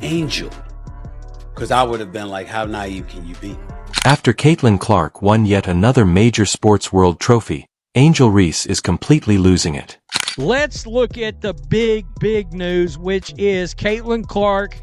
Angel. Because I would have been like, how naive can you be? After Caitlin Clark won yet another major sports world trophy, Angel Reese is completely losing it. Let's look at the big news, which is Caitlin Clark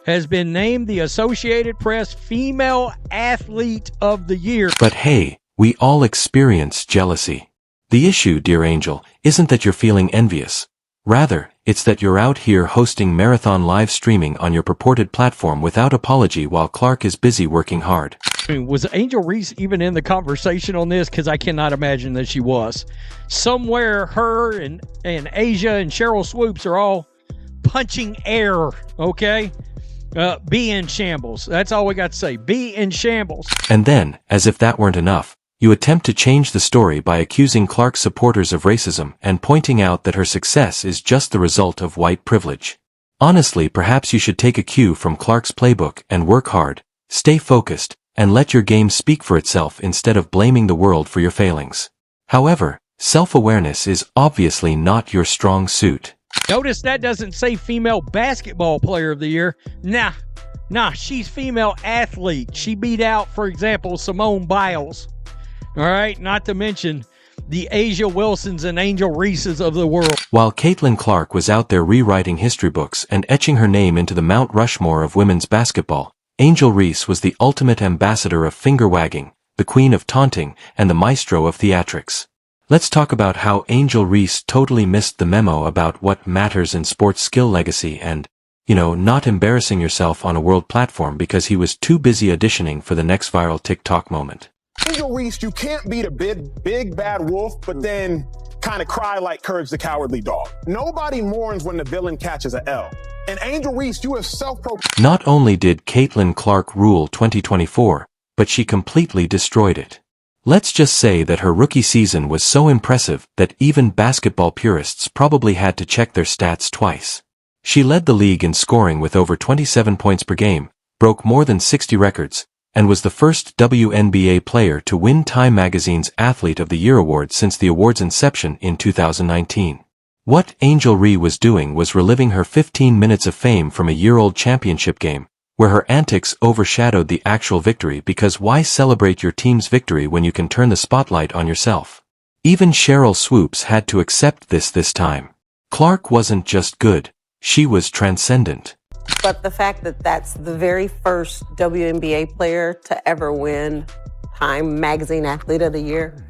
has been named the Associated Press Female Athlete of the Year. But hey, we all experience jealousy. The issue, dear Angel, isn't that you're feeling envious. Rather, it's that you're out here hosting marathon live streaming on your purported platform without apology while Clark is busy working hard. I mean, was Angel Reese even in the conversation on this? Because I cannot imagine that she was. Somewhere her and Asia and Cheryl Swoops are all punching air, okay? Be in shambles. That's all we got to say. Be in shambles. And then, as if that weren't enough, you attempt to change the story by accusing Clark's supporters of racism and pointing out that her success is just the result of white privilege. Honestly, perhaps you should take a cue from Clark's playbook and work hard, stay focused, and let your game speak for itself instead of blaming the world for your failings. However, self-awareness is obviously not your strong suit. Notice that doesn't say female basketball player of the year. Nah, she's female athlete. She beat out, for example, Simone Biles. All right, not to mention the Asia Wilsons and Angel Reeses of the world. While Caitlin Clark was out there rewriting history books and etching her name into the Mount Rushmore of women's basketball, Angel Reese was the ultimate ambassador of finger-wagging, the queen of taunting, and the maestro of theatrics. Let's talk about how Angel Reese totally missed the memo about what matters in sports skill legacy and, not embarrassing yourself on a world platform because he was too busy auditioning for the next viral TikTok moment. Angel Reese, you can't beat a big bad wolf, but then kind of cry like Courage the Cowardly Dog. Nobody mourns when the villain catches a L. And Angel Reese, you have self-proclaimed. Not only did Caitlin Clark rule 2024, but she completely destroyed it. Let's just say that her rookie season was so impressive that even basketball purists probably had to check their stats twice. She led the league in scoring with over 27 points per game, broke more than 60 records, and was the first WNBA player to win Time Magazine's Athlete of the Year award since the award's inception in 2019. What Angel Reese was doing was reliving her 15 minutes of fame from a year-old championship game, where her antics overshadowed the actual victory because why celebrate your team's victory when you can turn the spotlight on yourself? Even Cheryl Swoops had to accept this time. Clark wasn't just good, she was transcendent. But the fact that that's the very first WNBA player to ever win Time Magazine Athlete of the Year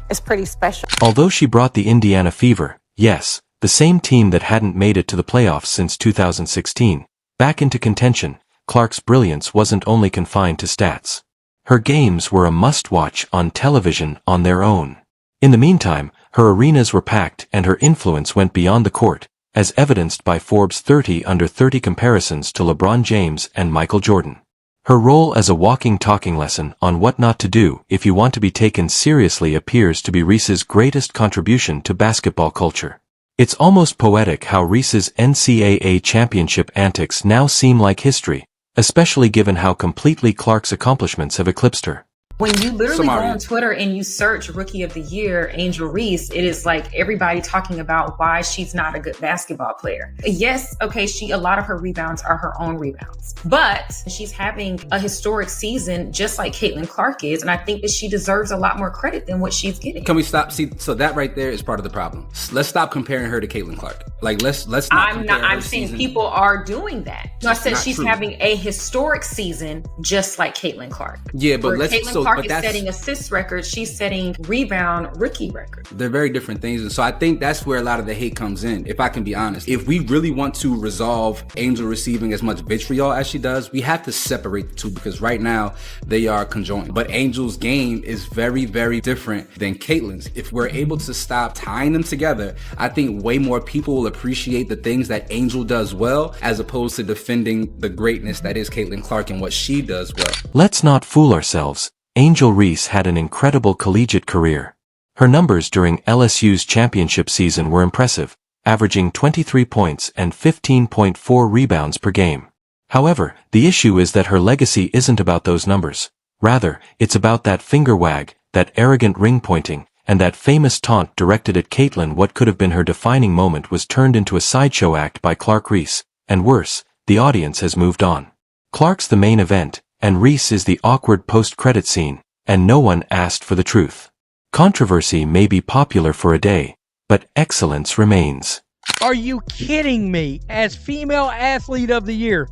is pretty special. Although she brought the Indiana Fever, yes, the same team that hadn't made it to the playoffs since 2016, back into contention, Clark's brilliance wasn't only confined to stats. Her games were a must-watch on television on their own. In the meantime, her arenas were packed and her influence went beyond the court, as evidenced by Forbes' 30 under 30 comparisons to LeBron James and Michael Jordan. Her role as a walking talking lesson on what not to do if you want to be taken seriously appears to be Reese's greatest contribution to basketball culture. It's almost poetic how Reese's NCAA championship antics now seem like history, especially given how completely Clark's accomplishments have eclipsed her. When you literally go on Twitter and you search Rookie of the Year, Angel Reese, it is like everybody talking about why she's not a good basketball player. Yes, okay, a lot of her rebounds are her own rebounds, but she's having a historic season just like Caitlin Clark is, and I think that she deserves a lot more credit than what she's getting. Can we stop? See, so that right there is part of the problem. Let's stop comparing her to Caitlin Clark. Like, let's not. I'm saying people are doing that. No, I said she's having a historic season just like Caitlin Clark. Yeah, but Caitlin Clark is setting assist records, she's setting rebound rookie record. They're very different things, and so I think that's where a lot of the hate comes in, if I can be honest. If we really want to resolve Angel receiving as much vitriol as she does, we have to separate the two, because right now they are conjoined. But Angel's game is very, very different than Caitlin's. If we're able to stop tying them together, I think way more people will appreciate the things that Angel does well, as opposed to defending the greatness that is Caitlin Clark and what she does well. Let's not fool ourselves. Angel Reese had an incredible collegiate career. Her numbers during LSU's championship season were impressive, averaging 23 points and 15.4 rebounds per game. However, the issue is that her legacy isn't about those numbers. Rather, it's about that finger wag, that arrogant ring pointing, and that famous taunt directed at Caitlin. What could have been her defining moment was turned into a sideshow act by Clark Reese, and worse, the audience has moved on. Clark's the main event, and Reese is the awkward post-credit scene, and no one asked for the truth. Controversy may be popular for a day, but excellence remains. Are you kidding me? As female athlete of the year,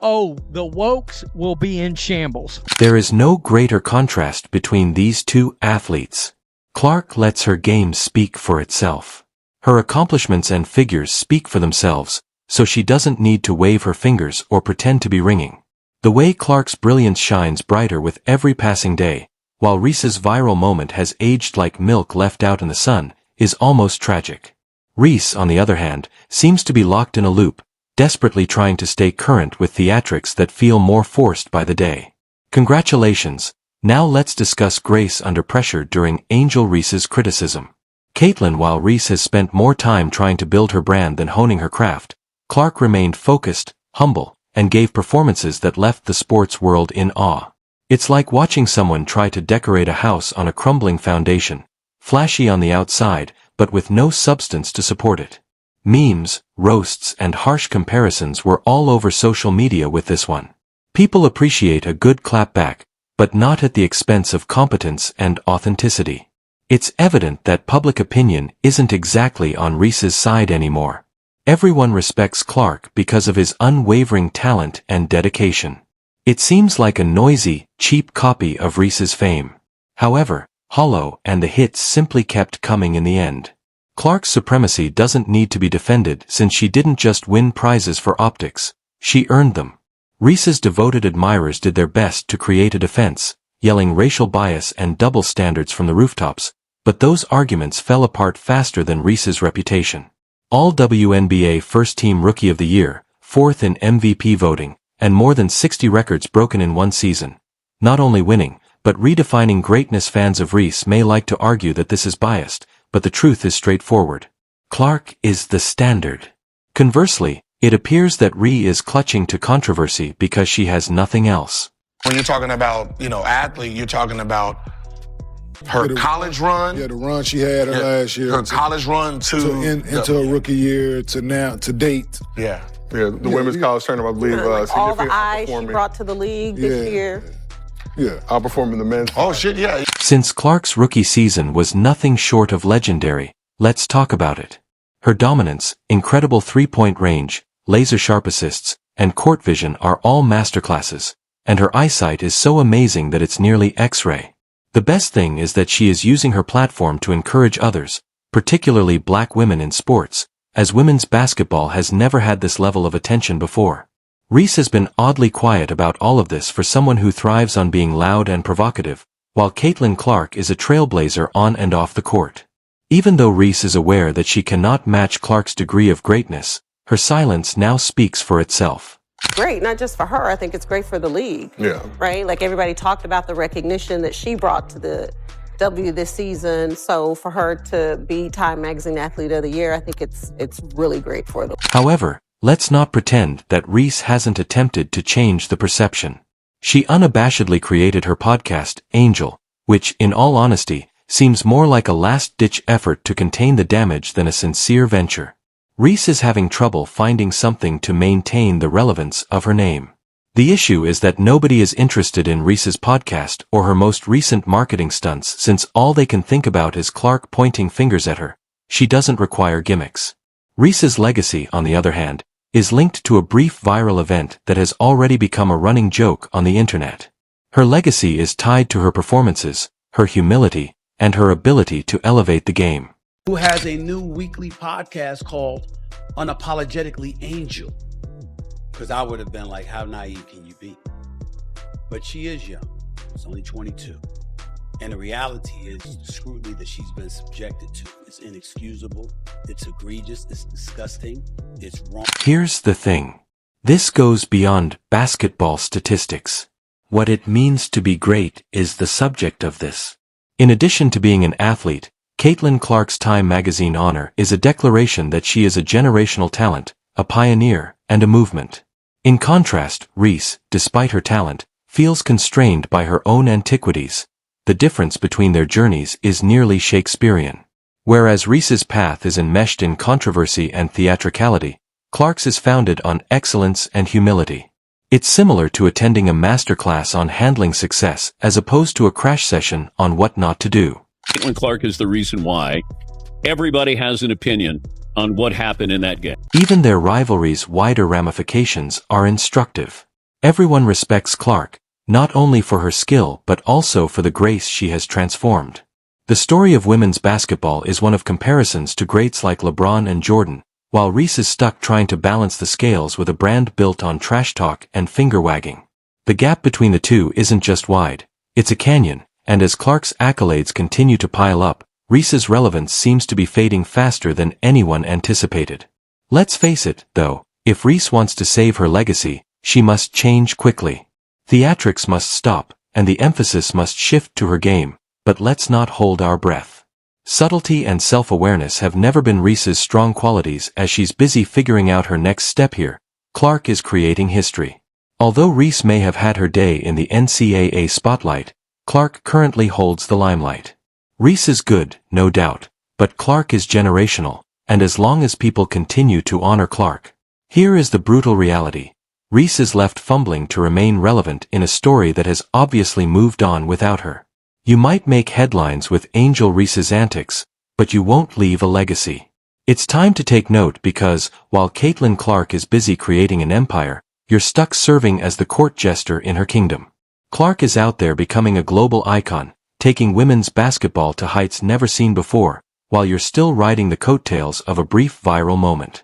oh, the wokes will be in shambles. There is no greater contrast between these two athletes. Clark lets her game speak for itself. Her accomplishments and figures speak for themselves, so she doesn't need to wave her fingers or pretend to be ringing. The way Clark's brilliance shines brighter with every passing day, while Reese's viral moment has aged like milk left out in the sun, is almost tragic. Reese, on the other hand, seems to be locked in a loop, desperately trying to stay current with theatrics that feel more forced by the day. Congratulations. Now let's discuss grace under pressure during Angel Reese's criticism. Caitlin, while Reese has spent more time trying to build her brand than honing her craft, Clark remained focused, humble, and gave performances that left the sports world in awe. It's like watching someone try to decorate a house on a crumbling foundation, flashy on the outside, but with no substance to support it. Memes, roasts, and harsh comparisons were all over social media with this one. People appreciate a good clapback, but not at the expense of competence and authenticity. It's evident that public opinion isn't exactly on Reese's side anymore. Everyone respects Clark because of his unwavering talent and dedication. It seems like a noisy, cheap copy of Reese's fame. However, hollow, and the hits simply kept coming in the end. Clark's supremacy doesn't need to be defended since she didn't just win prizes for optics, she earned them. Reese's devoted admirers did their best to create a defense, yelling racial bias and double standards from the rooftops, but those arguments fell apart faster than Reese's reputation. All WNBA First-Team Rookie of the Year, 4th in MVP voting, and more than 60 records broken in one season. Not only winning, but redefining greatness. Fans of Reese may like to argue that this is biased, but the truth is straightforward. Clark is the standard. Conversely, it appears that Ree is clutching to controversy because she has nothing else. When you're talking about, athlete, you're talking about her college run. Yeah, the run she had last year. Her college run into a rookie year to now, to date. Yeah. Yeah, the women's college tournament, I believe. All the eyes she brought to the league this year. Yeah, outperforming the men's. Oh, shit, yeah. Since Clark's rookie season was nothing short of legendary, let's talk about it. Her dominance, incredible three-point range, laser-sharp assists, and court vision are all masterclasses, and her eyesight is so amazing that it's nearly X-ray. The best thing is that she is using her platform to encourage others, particularly black women in sports, as women's basketball has never had this level of attention before. Reese has been oddly quiet about all of this for someone who thrives on being loud and provocative, while Caitlin Clark is a trailblazer on and off the court. Even though Reese is aware that she cannot match Clark's degree of greatness, her silence now speaks for itself. Great, not just for her, I think it's great for the league. Yeah. Right? Like everybody talked about the recognition that she brought to the W this season. So for her to be Time Magazine Athlete of the Year, I think it's really great for them. However, let's not pretend that Reese hasn't attempted to change the perception. She unabashedly created her podcast, Angel, which, in all honesty, seems more like a last-ditch effort to contain the damage than a sincere venture. Reese is having trouble finding something to maintain the relevance of her name. The issue is that nobody is interested in Reese's podcast or her most recent marketing stunts since all they can think about is Clark pointing fingers at her. She doesn't require gimmicks. Reese's legacy, on the other hand, is linked to a brief viral event that has already become a running joke on the internet. Her legacy is tied to her performances, her humility, and her ability to elevate the game. Who has a new weekly podcast called Unapologetically Angel. Because I would have been like, how naive can you be? But she is young. She's only 22. And the reality is the scrutiny that she's been subjected to is inexcusable. It's egregious. It's disgusting. It's wrong. Here's the thing. This goes beyond basketball statistics. What it means to be great is the subject of this. In addition to being an athlete, Caitlin Clark's Time Magazine honor is a declaration that she is a generational talent, a pioneer, and a movement. In contrast, Reese, despite her talent, feels constrained by her own antiquities. The difference between their journeys is nearly Shakespearean. Whereas Reese's path is enmeshed in controversy and theatricality, Clark's is founded on excellence and humility. It's similar to attending a masterclass on handling success as opposed to a crash session on what not to do. Caitlin Clark is the reason why everybody has an opinion on what happened in that game. Even their rivalry's wider ramifications are instructive. Everyone respects Clark, not only for her skill but also for the grace she has transformed. The story of women's basketball is one of comparisons to greats like LeBron and Jordan, while Reese is stuck trying to balance the scales with a brand built on trash talk and finger-wagging. The gap between the two isn't just wide, it's a canyon, and as Clark's accolades continue to pile up, Reese's relevance seems to be fading faster than anyone anticipated. Let's face it, though, if Reese wants to save her legacy, she must change quickly. Theatrics must stop, and the emphasis must shift to her game, but let's not hold our breath. Subtlety and self-awareness have never been Reese's strong qualities. As she's busy figuring out her next step here, Clark is creating history. Although Reese may have had her day in the NCAA spotlight, Clark currently holds the limelight. Reese is good, no doubt, but Clark is generational, and as long as people continue to honor Clark, here is the brutal reality. Reese is left fumbling to remain relevant in a story that has obviously moved on without her. You might make headlines with Angel Reese's antics, but you won't leave a legacy. It's time to take note because, while Caitlin Clark is busy creating an empire, you're stuck serving as the court jester in her kingdom. Clark is out there becoming a global icon, taking women's basketball to heights never seen before, while you're still riding the coattails of a brief viral moment.